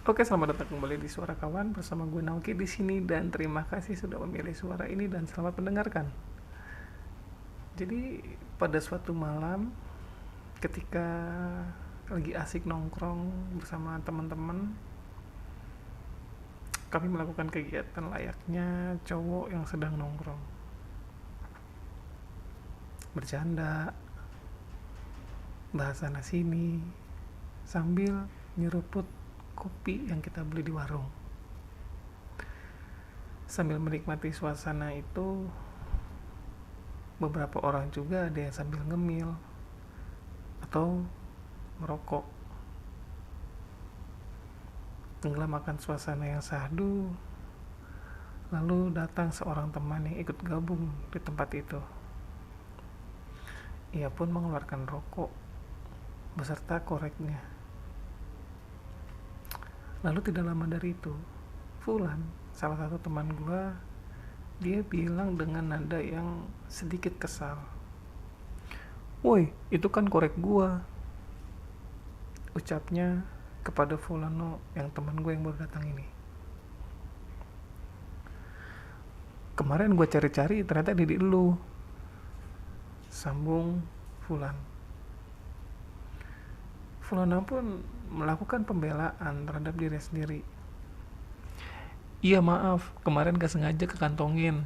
Oke, selamat datang kembali di Suara Kawan bersama gue Naoki di sini dan terima kasih sudah memilih suara ini dan selamat mendengarkan. Jadi pada suatu malam ketika lagi asik nongkrong bersama teman-teman, kami melakukan kegiatan layaknya cowok yang sedang nongkrong. Bercanda, bahas sana sini, sambil nyeruput kopi yang kita beli di warung. Sambil menikmati suasana itu, beberapa orang juga ada yang sambil ngemil atau merokok. Tenggelamkan suasana yang syahdu, lalu datang seorang teman yang ikut gabung di tempat itu. Ia pun mengeluarkan rokok beserta koreknya. Lalu tidak lama dari itu, Fulan, salah satu teman gua, dia bilang dengan nada yang sedikit kesal, "Woi, itu kan korek gua," ucapnya kepada Fulano yang teman gue yang baru datang ini. "Kemarin gue cari-cari ternyata di lu," sambung Fulan. Fulana pun melakukan pembelaan terhadap diri sendiri. "Iya maaf, kemarin gak sengaja kekantongin,"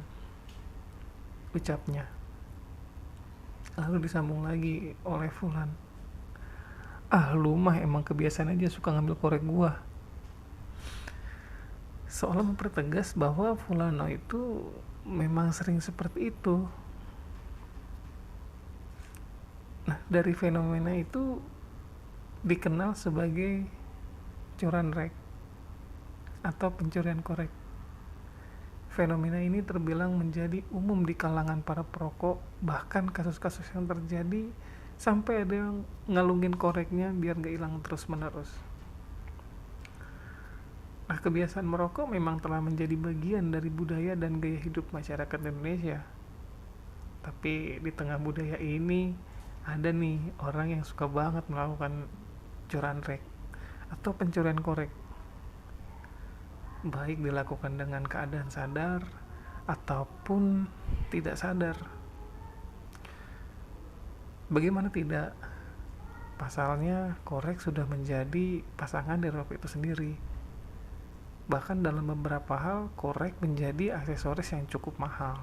ucapnya. Lalu disambung lagi oleh Fulan. "Ah, lu mah emang kebiasaan aja suka ngambil korek gua." Seolah mempertegas bahwa Fulano itu memang sering seperti itu. Nah, dari fenomena itu dikenal sebagai curan rek atau pencurian korek. Fenomena ini terbilang menjadi umum di kalangan para perokok, bahkan kasus-kasus yang terjadi sampai ada yang ngalungin koreknya biar gak hilang terus-menerus. Nah, kebiasaan merokok memang telah menjadi bagian dari budaya dan gaya hidup masyarakat Indonesia. Tapi di tengah budaya ini ada nih orang yang suka banget melakukan curan rek atau pencurian korek, baik dilakukan dengan keadaan sadar ataupun tidak sadar. Bagaimana tidak? Pasalnya korek sudah menjadi pasangan dari rokok itu sendiri. Bahkan dalam beberapa hal korek menjadi aksesoris yang cukup mahal.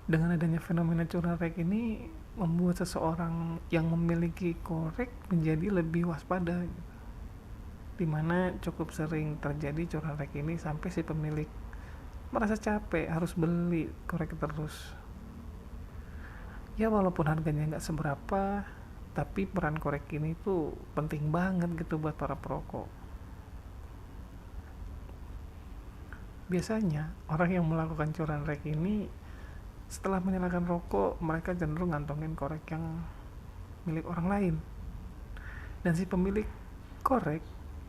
Dengan adanya fenomena curan rek ini membuat seseorang yang memiliki korek menjadi lebih waspada, dimana cukup sering terjadi curan rek ini sampai si pemilik merasa capek harus beli korek terus. Ya walaupun harganya nggak seberapa, tapi peran korek ini tuh penting banget gitu buat para perokok. Biasanya orang yang melakukan curan rek ini setelah menyalakan rokok, mereka cenderung ngantongin korek yang milik orang lain. Dan si pemilik korek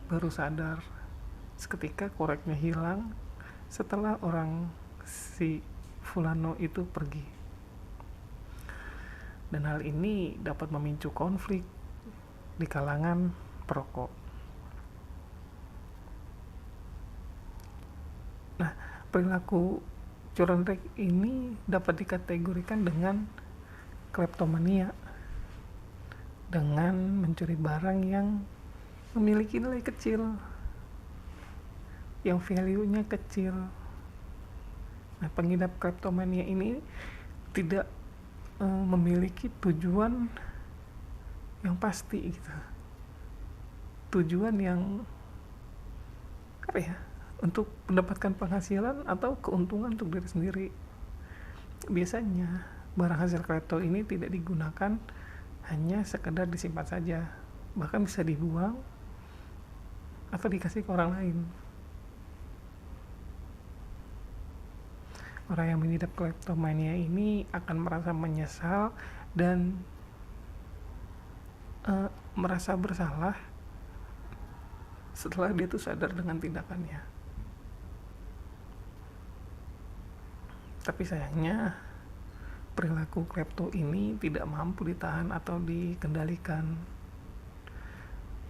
baru sadar seketika koreknya hilang setelah orang si Fulano itu pergi. Dan hal ini dapat memicu konflik di kalangan perokok. Nah, perilaku curan rek ini dapat dikategorikan dengan kleptomania, dengan mencuri barang yang memiliki nilai kecil, yang value-nya kecil. Nah, pengidap kleptomania ini tidak memiliki tujuan yang pasti gitu. Tujuan yang apa ya? Untuk mendapatkan penghasilan atau keuntungan untuk diri sendiri. Biasanya barang hasil klepto ini tidak digunakan hanya sekedar disimpan saja, bahkan bisa dibuang atau dikasih ke orang lain. Orang yang mengidap kleptomania ini akan merasa menyesal dan merasa bersalah setelah dia tuh sadar dengan tindakannya. Tapi sayangnya perilaku klepto ini tidak mampu ditahan atau dikendalikan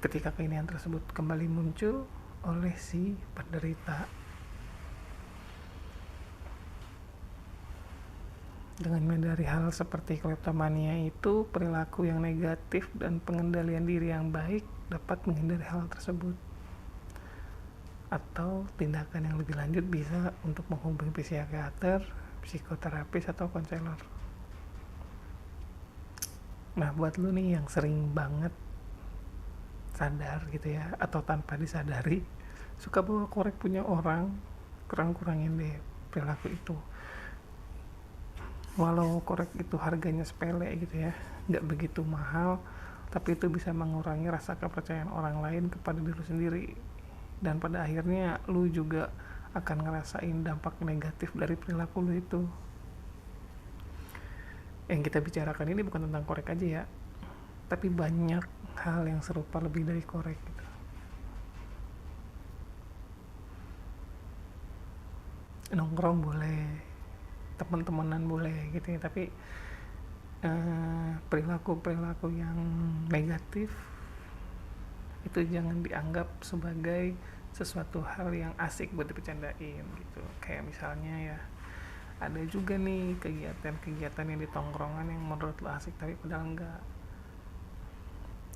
ketika keinian tersebut kembali muncul oleh si penderita. Dengan menyadari hal seperti kleptomania itu, perilaku yang negatif dan pengendalian diri yang baik dapat menghindari hal tersebut. Atau tindakan yang lebih lanjut bisa untuk menghubungi psikiater, psikoterapis, atau konselor. Nah, buat lu nih yang sering banget sadar gitu ya, atau tanpa disadari suka bawa korek punya orang, kurang-kurangin deh perilaku itu. Walau korek itu harganya sepele gitu ya, nggak begitu mahal, tapi itu bisa mengurangi rasa kepercayaan orang lain kepada diri sendiri, dan pada akhirnya lu juga akan ngerasain dampak negatif dari perilaku lu itu. Yang kita bicarakan ini bukan tentang korek aja ya, tapi banyak hal yang serupa lebih dari korek gitu. Nongkrong boleh, teman-temanan boleh gitu ya, tapi perilaku-perilaku yang negatif itu jangan dianggap sebagai sesuatu hal yang asik buat dibercandain gitu. Kayak misalnya ya, ada juga nih kegiatan-kegiatan yang di tongkrongan yang menurut lo asik tapi padahal enggak.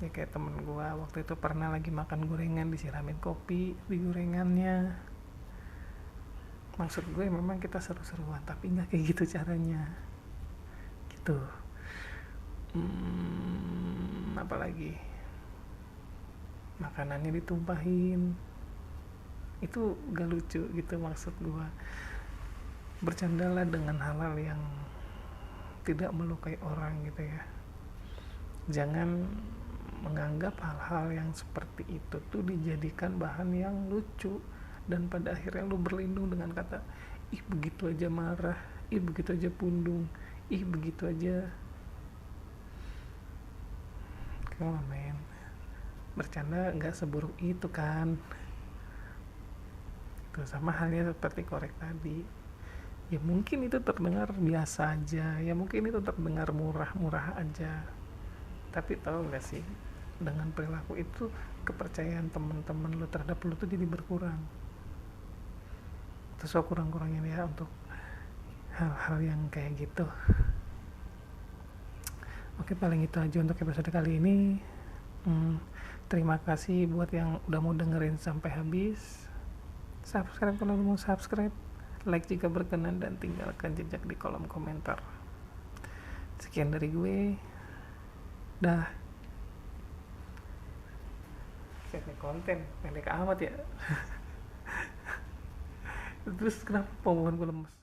Ya kayak temen gue waktu itu pernah lagi makan gorengan, disiramin kopi di gorengannya. Maksud gue memang kita seru-seruan, tapi nggak kayak gitu caranya gitu. Apalagi makanannya ditumpahin, itu gak lucu gitu. Maksud gue, bercandalah dengan hal-hal yang tidak melukai orang gitu ya. Jangan menganggap hal-hal yang seperti itu tuh dijadikan bahan yang lucu, dan pada akhirnya lu berlindung dengan kata ih begitu aja marah, ih begitu aja pundung, ih begitu aja. Come on man, bercanda nggak seburuk itu kan. Itu sama halnya seperti korek tadi, ya mungkin itu terdengar biasa aja, ya mungkin itu terdengar murah-murah aja, tapi tahu nggak sih, dengan perilaku itu kepercayaan teman-teman lu terhadap lu tuh jadi berkurang. Terus so kurang-kurangin ya untuk hal-hal yang kayak gitu. Oke, paling itu aja untuk episode kali ini. Terima kasih buat yang udah mau dengerin sampai habis. Subscribe kalau mau subscribe, like jika berkenan, dan tinggalkan jejak di kolom komentar. Sekian dari gue. Dah. Setnya konten pendek amat ya. Terus kenapa pembukaan gue lemes?